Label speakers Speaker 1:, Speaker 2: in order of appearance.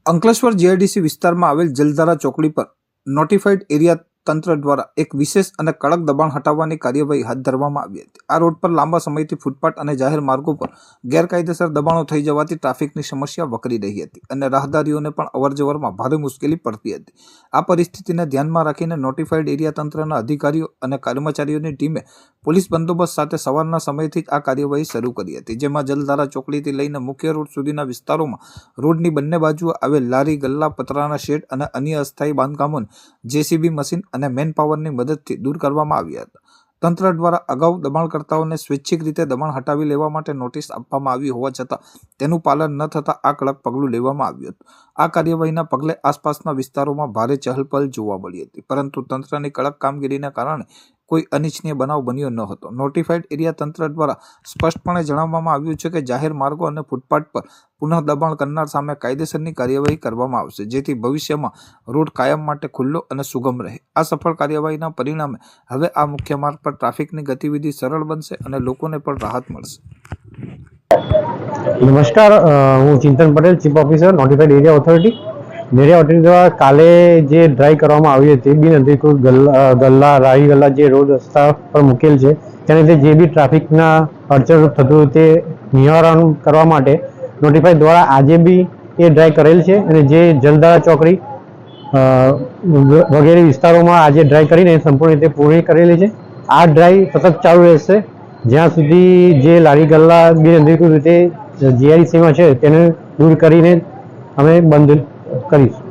Speaker 1: Ankleshwar GIDC વિસ્તારમાં આવેલ જલધારા ચોકડી પર નોટિફાઈડ એરિયા તંત્ર દ્વારા એક વિશેષ અને કડક દબાણ હટાવવાની કાર્યવાહી હાથ ધરવામાં આવી હતી। આ રોડ પર લાંબા સમયથી ફૂટપાથ અને જાહેર માર્ગો પર ગેરકાયદેસર દબાણો થઈ જવાથી ટ્રાફિકની સમસ્યા વકરી રહી હતી અને રાહદારીઓને પણ અવરજવરમાં ભારે મુશ્કેલી પડતી હતી। આ પરિસ્થિતિને ધ્યાનમાં રાખીને નોટિફાઈડ એરિયા તંત્રના અધિકારીઓ અને કર્મચારીઓની ટીમે પોલીસ બંદોબસ્ત સાથે સવારના સમયથી જ આ કાર્યવાહી શરૂ કરી હતી, જેમાં જલધારા ચોકડીથી લઈને મુખ્ય રોડ સુધીના વિસ્તારોમાં રોડની બંને બાજુએ આવેલ લારી, ગલ્લા, પતરાના શેડ અને અન્ય અસ્થાયી બાંધકામોને જેસીબી મશીન અને મેન પાવરની મદદથી દૂર કરવામાં આવ્યા હતા। તંત્ર દ્વારા અગાઉ દબાણકર્તાઓને સ્વૈચ્છિક રીતે દબાણ હટાવી લેવા માટે નોટિસ આપવામાં આવી હોવા છતાં તેનું પાલન ન થતાં આ કડક પગલું લેવામાં આવ્યું હતું। આ કાર્યવાહીના પગલે આસપાસના વિસ્તારોમાં ભારે ચહલપહલ જોવા મળી હતી, પરંતુ તંત્રની કડક કામગીરીના કારણે કોઈ અનિચ્છનીય બનાવ બન્યો ન હતો। નોટિફાઈડ એરિયા તંત્ર દ્વારા સ્પષ્ટપણે જણાવવામાં આવ્યું છે કે જાહેર માર્ગો અને ફૂટપાથ પર પુનઃ દબાણ કરનાર સામે કાયદેસરની કાર્યવાહી કરવામાં આવશે, જેથી ભવિષ્યમાં રોડ કાયમ માટે ખુલ્લો અને સુગમ રહે। આ સફળ કાર્યવાહીના પરિણામે હવે આ મુખ્ય માર્ગ પર ટ્રાફિકની ગતિવિધિ સરળ બનશે અને લોકોને પણ રાહત મળશે।
Speaker 2: નમસ્કાર, હું Chintan Patel, chief officer notified area authority. Area authority દ્વારા કાલે જે ડ્રાઈવ કરવામાં આવી હતી બિનઅધિકૃત ગલ્લા, રાહી ગલ્લા જે રોડ રસ્તા પર મૂકેલ છે તેને લીધે જે બી ટ્રાફિકના અડચણ થતું તે નિવારણ કરવા માટે નોટિફાઈડ દ્વારા આજે બી એ ડ્રાઈવ કરેલ છે અને જે જલધારા ચોકડી વગેરે વિસ્તારોમાં આજે ડ્રાઈવ કરીને સંપૂર્ણ રીતે પૂરી કરેલી છે। આ ડ્રાઈવ સતત ચાલુ રહેશે જ્યાં સુધી જે લારી ગલ્લા બિનઅધિકૃત રીતે જીઆઈડીસીમાં છે તેને દૂર કરીને અમે બંધ કરીશું।